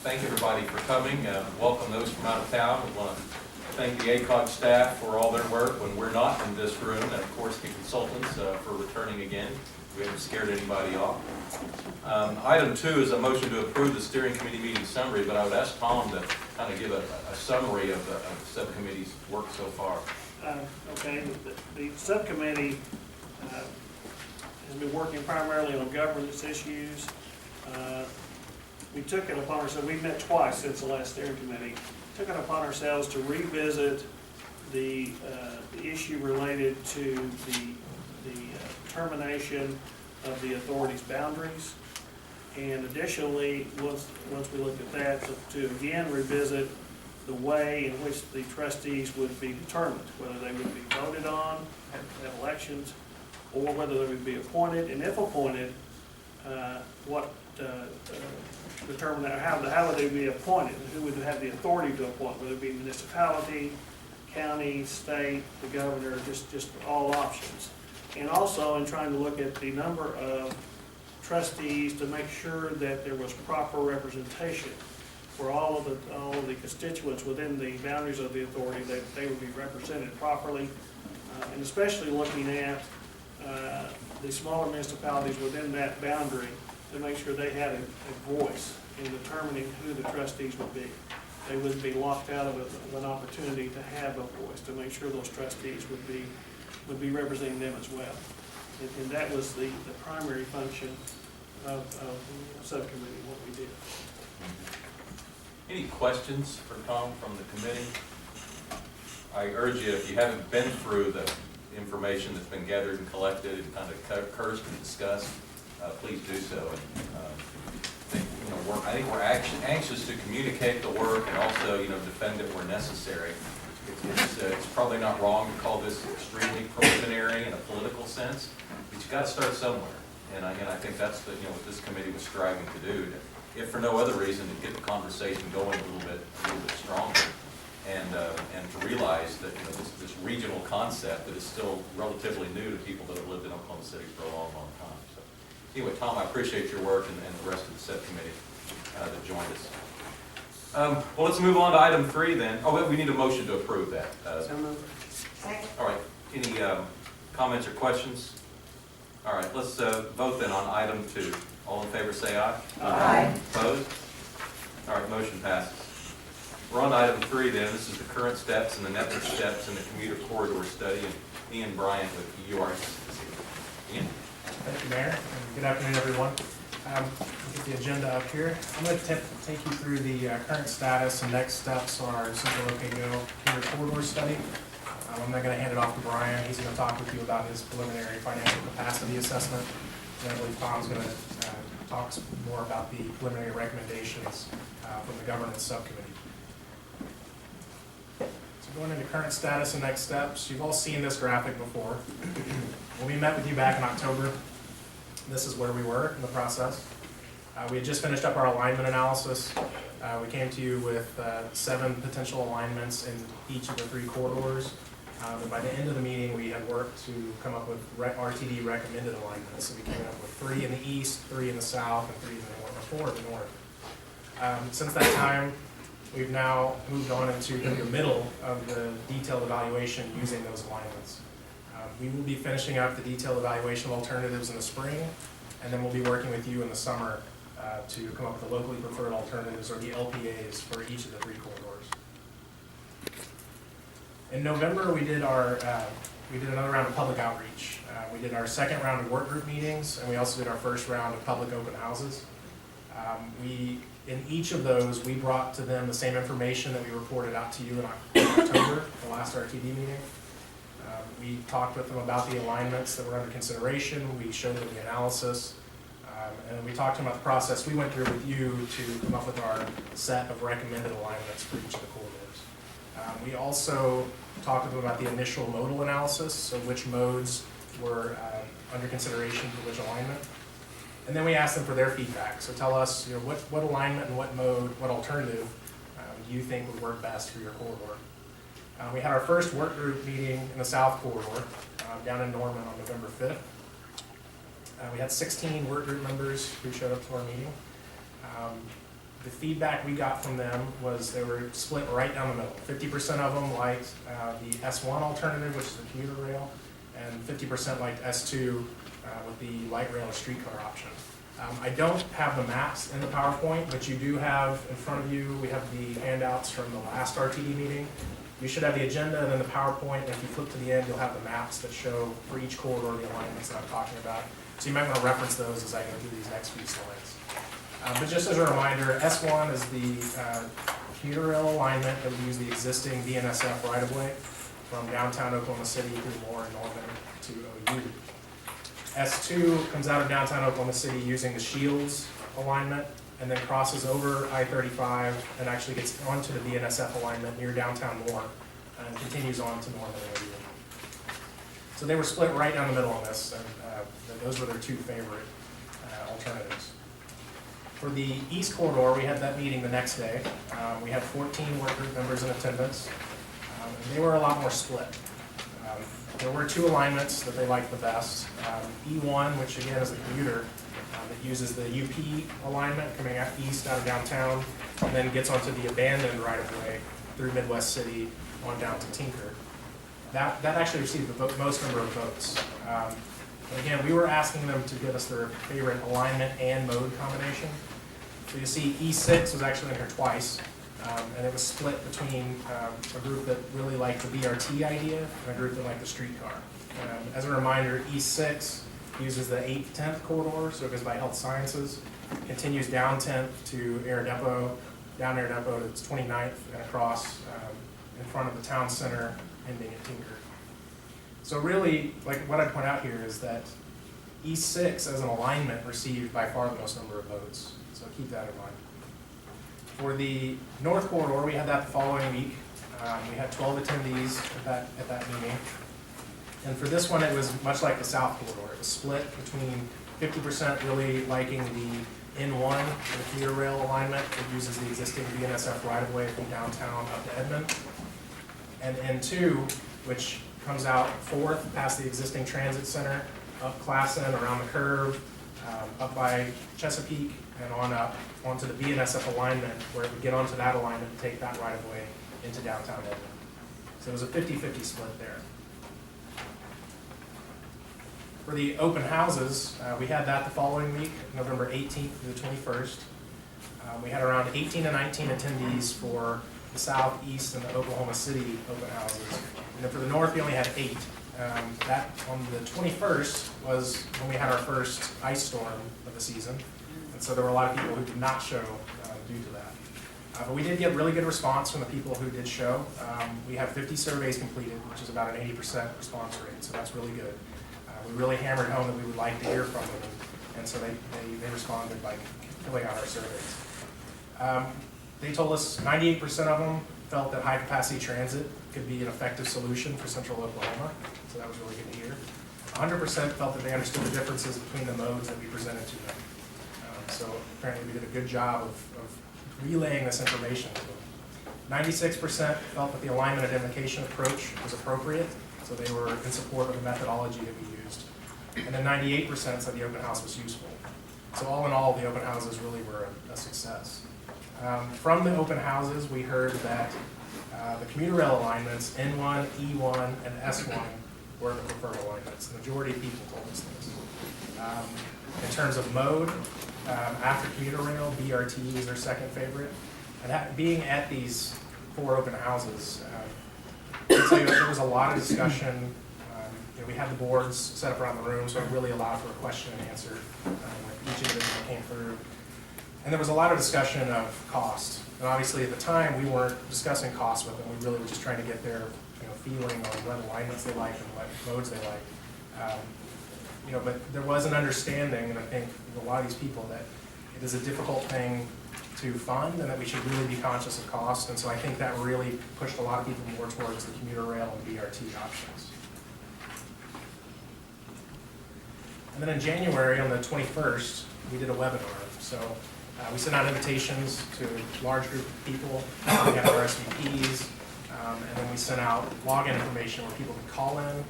Thank everybody for coming. Welcome those from out of town. We want to thank the ACOG staff for all their work when we're not in this room, and of course the consultants for returning again. We haven't scared anybody off. Item 2 is a motion to approve the steering committee meeting summary, but I would ask Tom to kind of give a summary of the subcommittee's work so far. Okay, the subcommittee has been working primarily on governance issues. We took it upon ourselves, we've met twice since the last steering committee, took it upon ourselves to revisit the issue related to the termination of the authority's boundaries. And additionally, once we looked at that, to again revisit the way in which the trustees would be determined, whether they would be voted on at elections, or whether they would be appointed, and if appointed, determine how would they be appointed, who would have the authority to appoint, whether it be municipality, county, state, the governor, just all options. And also in trying to look at the number of trustees to make sure that there was proper representation for all of the constituents within the boundaries of the authority, that they would be represented properly, and especially looking at the smaller municipalities within that boundary to make sure they had a voice in determining who the trustees would be. They wouldn't be locked out of an opportunity to have a voice, to make sure those trustees would be representing them as well. And that was the primary function of the subcommittee, what we did. Any questions for Tom from the committee? I urge you, if you haven't been through the information that's been gathered and collected and kind of cursed and discussed, please do so. And, I think we're anxious to communicate the work and also, defend it where necessary. It's probably not wrong to call this extremely preliminary in a political sense, but you've got to start somewhere. And I think that's what this committee was striving to do, if for no other reason, to get the conversation going a little bit stronger, and to realize that this regional concept that is still relatively new to people that have lived in Oklahoma City for a long, long time. So, anyway, Tom, I appreciate your work and the rest of the subcommittee that joined us. Well, let's move on to item 3 then. Oh, we need a motion to approve that. All right. Any comments or questions? All right, let's vote then on item 2. All in favor say aye. Aye. Opposed? All right, motion passes. We're on item 3 then. This is the current steps and the next steps in the Commuter Corridors Study. And Ian Bryant with URC. Ian? Thank you, Mayor, and good afternoon, everyone. Get the agenda up here. I'm going to take you through the current status and next steps on our Central Ocano Commuter Corridors Study. I'm not going to hand it off to Brian. He's going to talk with you about his preliminary financial capacity assessment. And I believe Tom's going to talk more about the preliminary recommendations from the governance subcommittee. So going into current status and next steps, you've all seen this graphic before. When we met with you back in October, this is where we were in the process. We had just finished up our alignment analysis. We came to you with 7 potential alignments in each of the 3 corridors. And by the end of the meeting, we had worked to come up with RTD recommended alignments. So we came up with 3 in the east, 3 in the south, and 3 in the north, or 4 in the north. Since that time, we've now moved on into the middle of the detailed evaluation using those alignments. We will be finishing up the detailed evaluation of alternatives in the spring, and then we'll be working with you in the summer to come up with the locally preferred alternatives, or the LPAs, for each of the 3 corridors. In November, we did another round of public outreach. We did our second round of work group meetings, and we also did our first round of public open houses. In each of those, we brought to them the same information that we reported out to you in October, the last RTD meeting. We talked with them about the alignments that were under consideration. We showed them the analysis, and we talked to them about the process we went through with you to come up with our set of recommended alignments for each of the corridors. We also talked to them about the initial modal analysis, so which modes were under consideration for which alignment. And then we asked them for their feedback. So tell us, what alignment and what mode, what alternative do you think would work best for your corridor? We had our first work group meeting in the South Corridor down in Norman on November 5th. We had 16 work group members who showed up to our meeting. the feedback we got from them was they were split right down the middle. 50% of them liked the S1 alternative, which is the commuter rail, and 50% liked S2 with the light rail and streetcar option. I don't have the maps in the PowerPoint, but you do have in front of you, we have the handouts from the last RTD meeting. You should have the agenda and then the PowerPoint, and if you flip to the end, you'll have the maps that show for each corridor the alignments that I'm talking about. So you might want to reference those as I go through these next few slides. But just as a reminder, S1 is the commuter rail alignment that would use the existing BNSF right-of-way from downtown Oklahoma City through Moore and Norman to OU. S2 comes out of downtown Oklahoma City using the Shields alignment and then crosses over I-35 and actually gets onto the BNSF alignment near downtown Moore and continues on to Norman and OU. So they were split right down the middle on this, and those were their two favorite alternatives. For the East Corridor, we had that meeting the next day. We had 14 work group members in attendance, and they were a lot more split. There were two alignments that they liked the best. E1, which again is the commuter, that uses the UP alignment coming out east out of downtown, and then gets onto the abandoned right-of-way through Midwest City on down to Tinker. That actually received the most number of votes. And again, we were asking them to give us their favorite alignment and mode combination. So you see E6 was actually in here twice, and it was split between a group that really liked the BRT idea and a group that liked the streetcar. As a reminder, E6 uses the 8th, 10th corridor, so it goes by health sciences, continues down 10th to Air Depot, down Air Depot to 29th and across in front of the town center, ending at Tinker. So really, like what I'd point out here is that E6 as an alignment received by far the most number of votes. So keep that in mind. For the North Corridor, we had that the following week. We had 12 attendees at that meeting. And for this one, it was much like the South Corridor. It was split between 50% really liking the N1, the commuter rail alignment that uses the existing BNSF right-of-way from downtown up to Edmond, and N2, which comes out 4th past the existing transit center, up Classen, around the curve, up by Chesapeake, and on up onto the BNSF alignment, where it would get onto that alignment and take that right-of-way into downtown Edmond. So it was a 50-50 split there. For the open houses, we had that the following week, November 18th to the 21st. We had around 18 to 19 attendees for the South, East, and the Oklahoma City open houses. And then for the North, we only had 8. That on the 21st was when we had our first ice storm of the season. And so there were a lot of people who did not show due to that. But we did get really good response from the people who did show. We have 50 surveys completed, which is about an 80% response rate, so that's really good. We really hammered home that we would like to hear from them, and so they responded by filling out our surveys. They told us 98% of them felt that high-capacity transit could be an effective solution for central Oklahoma, so that was really good to hear. 100% felt that they understood the differences between the modes that we presented to them. So apparently we did a good job of relaying this information to them. 96% felt that the alignment identification approach was appropriate, so they were in support of the methodology that we used. And then 98% said the open house was useful. So all in all, the open houses really were a success. From the open houses, we heard that the commuter rail alignments, N1, E1, and S1 were the preferred alignments. The majority of people told us this. In terms of mode, after commuter rail, BRT is their second favorite. And being at these 4 open houses, I can tell you there was a lot of discussion. We had the boards set up around the room, so it really allowed for a question and answer with each individual came through. And there was a lot of discussion of cost. And obviously at the time, we weren't discussing cost with them. We really were just trying to get their feeling on what alignments they like and what modes they like. But there was an understanding, and I think with a lot of these people, that it is a difficult thing to fund and that we should really be conscious of cost. And so I think that really pushed a lot of people more towards the commuter rail and BRT options. And then in January, on the 21st, we did a webinar. So we sent out invitations to a large group of people. We had our SVPs, and then we sent out login information where people could call in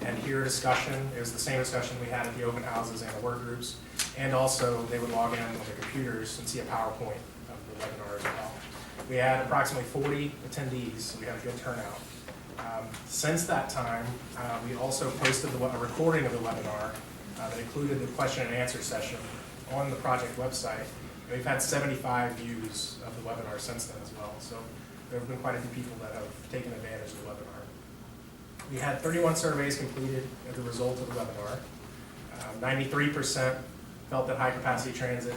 and hear a discussion. It was the same discussion we had at the open houses and the work groups. And also, they would log in on their computers and see a PowerPoint of webinar as well. We had approximately 40 attendees, so we had a good turnout. Since that time, we also posted a recording of the webinar that included the question and answer session on the project website. And we've had 75 views of the webinar since then as well. So there have been quite a few people that have taken advantage of the webinar. We had 31 surveys completed as a result of the webinar. 93% felt that high-capacity transit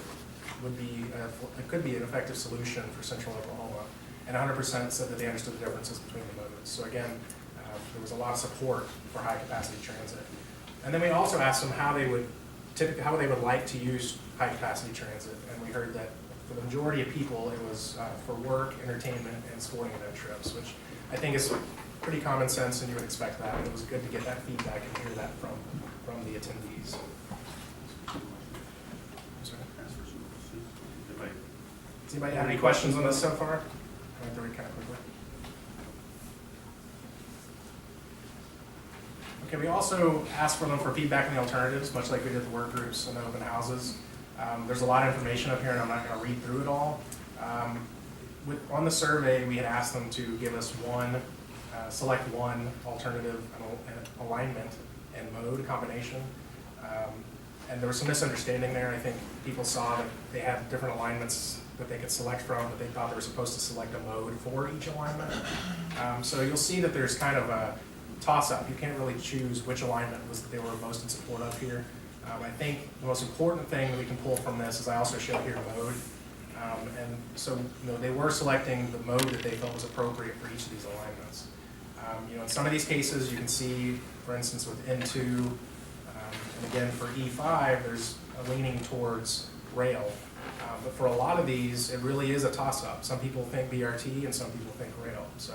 could be an effective solution for central Oklahoma, and 100% said that they understood the differences between the modes. So again, there was a lot of support for high-capacity transit. And then we also asked them how they would like to use high-capacity transit, and we heard that for the majority of people, it was for work, entertainment, and sporting event trips, which I think is pretty common sense, and you would expect that. And it was good to get that feedback and hear that from the attendees. Does anybody have any questions on this so far? I have to read kind of quickly. Okay, we also asked for them for feedback on the alternatives, much like we did the work groups and the open houses. There's a lot of information up here, and I'm not going to read through it all. On the survey, we had asked them to give us select one alternative alignment and mode combination. And there was some misunderstanding there. I think people saw that they had different alignments that they could select from, but they thought they were supposed to select a mode for each alignment. So you'll see that there's kind of a toss-up. You can't really choose which alignment they were most in support of here. I think the most important thing that we can pull from this is I also show here mode. And so they were selecting the mode that they felt was appropriate for each of these alignments. In some of these cases, you can see, for instance, with N2, and again for E5, there's a leaning towards rail. But for a lot of these, it really is a toss-up. Some people think BRT and some people think rail. So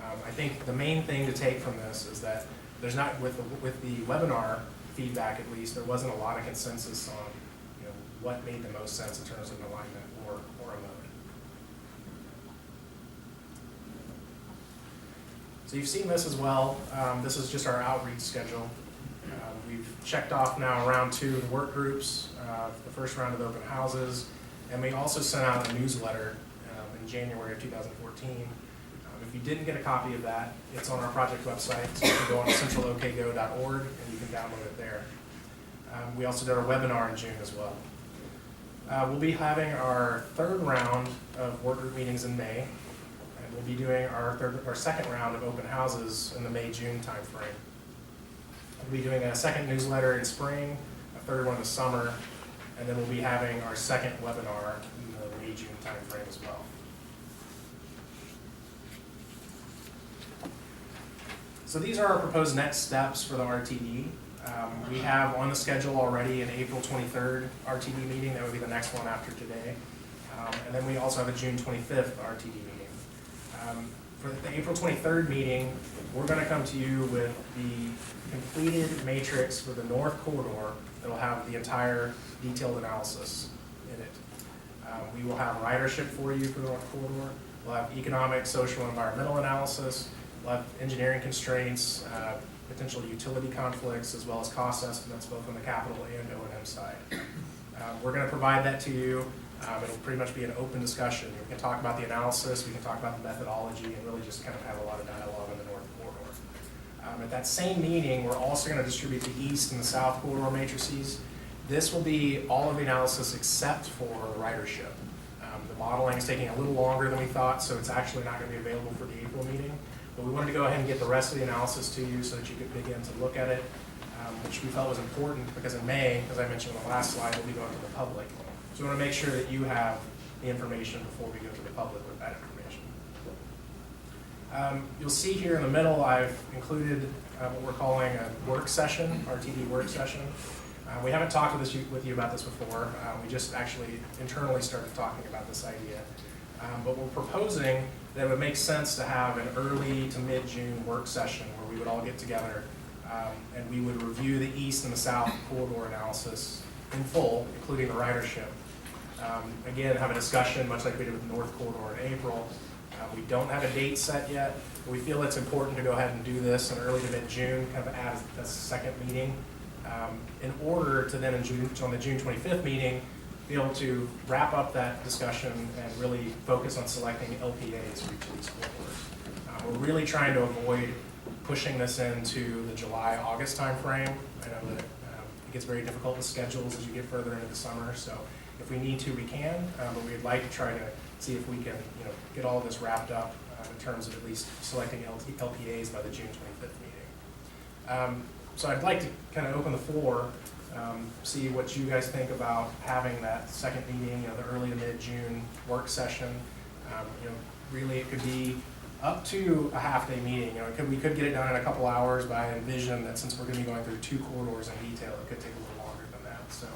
I think the main thing to take from this is that there's not, with the webinar feedback at least, there wasn't a lot of consensus on what made the most sense in terms of an alignment or a mode. So you've seen this as well. This is just our outreach schedule. We've checked off now round 2 of the work groups, the first round of the open houses, and we also sent out a newsletter in January of 2014. If you didn't get a copy of that, it's on our project website, so you can go on centralokgo.org and you can download it there. We also did our webinar in June as well. We'll be having our 3rd round of work group meetings in May, and we'll be doing our 2nd round of open houses in the May-June timeframe. We'll be doing a 2nd newsletter in spring, a 3rd one in the summer, and then we'll be having our 2nd webinar in the May-June timeframe as well. So these are our proposed next steps for the RTD. We have on the schedule already an April 23rd RTD meeting. That would be the next one after today. And then we also have a June 25th RTD meeting. For the April 23rd meeting, we're going to come to you with the completed matrix for the North Corridor that will have the entire detailed analysis in it. We will have ridership for you for the North Corridor. We'll have economic, social, and environmental analysis. We'll have engineering constraints, potential utility conflicts, as well as cost estimates both on the capital and O&M side. We're going to provide that to you. It'll pretty much be an open discussion. We can talk about the analysis, we can talk about the methodology, and really just kind of have a lot of dialogue on the North Corridor. At that same meeting, we're also going to distribute the East and the South Corridor matrices. This will be all of the analysis except for ridership. The modeling is taking a little longer than we thought, so it's actually not going to be available for the April meeting. But we wanted to go ahead and get the rest of the analysis to you so that you could begin to look at it, which we felt was important because in May, as I mentioned on the last slide, we'll be going to the public. So we want to make sure that you have the information before we go to the public with that information. You'll see here in the middle, I've included what we're calling a work session, RTD work session. We haven't talked with you about this before. We just actually internally started talking about this idea. But we're proposing that it would make sense to have an early to mid-June work session where we would all get together and we would review the East and the South corridor analysis in full, including the ridership. Again, have a discussion, much like we did with the North Corridor in April. We don't have a date set yet, but we feel it's important to go ahead and do this in early to mid-June, kind of add a 2nd meeting, in order to then on the June 25th meeting, be able to wrap up that discussion and really focus on selecting LPAs for each of these corridors. We're really trying to avoid pushing this into the July-August timeframe. I know that it gets very difficult with schedules as you get further into the summer, so if we need to, we can, but we'd like to try to see if we can, get all of this wrapped up in terms of at least selecting LPAs by the June 25th meeting. So I'd like to kind of open the floor, see what you guys think about having that second meeting, the early to mid-June work session. Really it could be up to a half-day meeting. We could get it done in a couple hours, but I envision that since we're going to be going through 2 corridors in detail, it could take a little longer than that. So,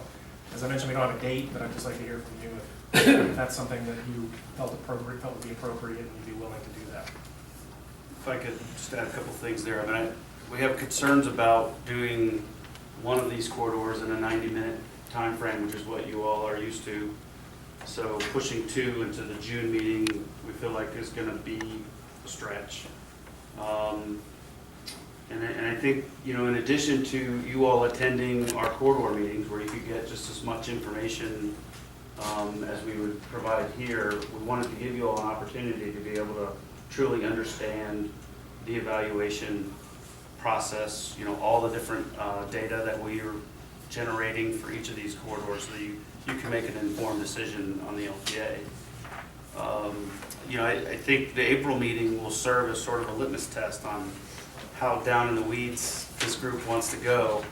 as I mentioned, we don't have a date, but I'd just like to hear from you if that's something that you felt would be appropriate, and you'd be willing to do that. If I could just add a couple things there. I mean, we have concerns about doing one of these corridors in a 90-minute time frame, which is what you all are used to. So pushing 2 into the June meeting, we feel like is going to be a stretch. And I think, in addition to you all attending our corridor meetings where you could get just as much information as we would provide here, we wanted to give you all an opportunity to be able to truly understand the evaluation process, all the different data that we are generating for each of these corridors so that you can make an informed decision on the LPA. I think the April meeting will serve as sort of a litmus test on how down in the weeds this group wants to go.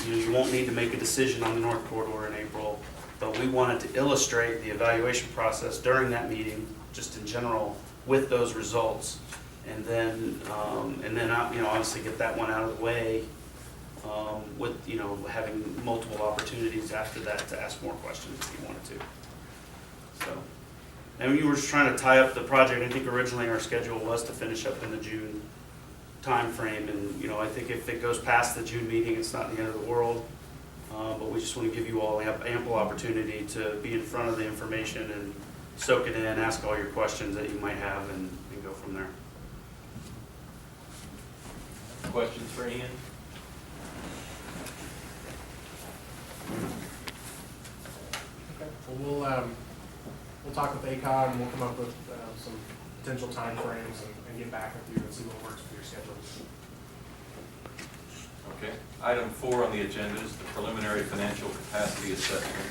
You won't need to make a decision on the North Corridor in April, but we wanted to illustrate the evaluation process during that meeting, just in general, with those results. And then obviously get that one out of the way with, having multiple opportunities after that to ask more questions if you wanted to. So, and we were just trying to tie up the project. I think originally our schedule was to finish up in the June time frame, and I think if it goes past the June meeting, it's not the end of the world. But we just want to give you all ample opportunity to be in front of the information and soak it in, ask all your questions that you might have, and go from there. Questions for Ian? Okay. Well, we'll talk with ACOG and we'll come up with some potential time frames and get back with you and see what works for your schedule. Okay. Item 4 on the agenda is the preliminary financial capacity assessment.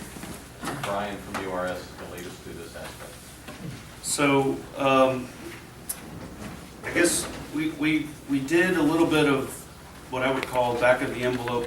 Brian from URS is going to lead us through this aspect. So I guess we did a little bit of what I would call back of the envelope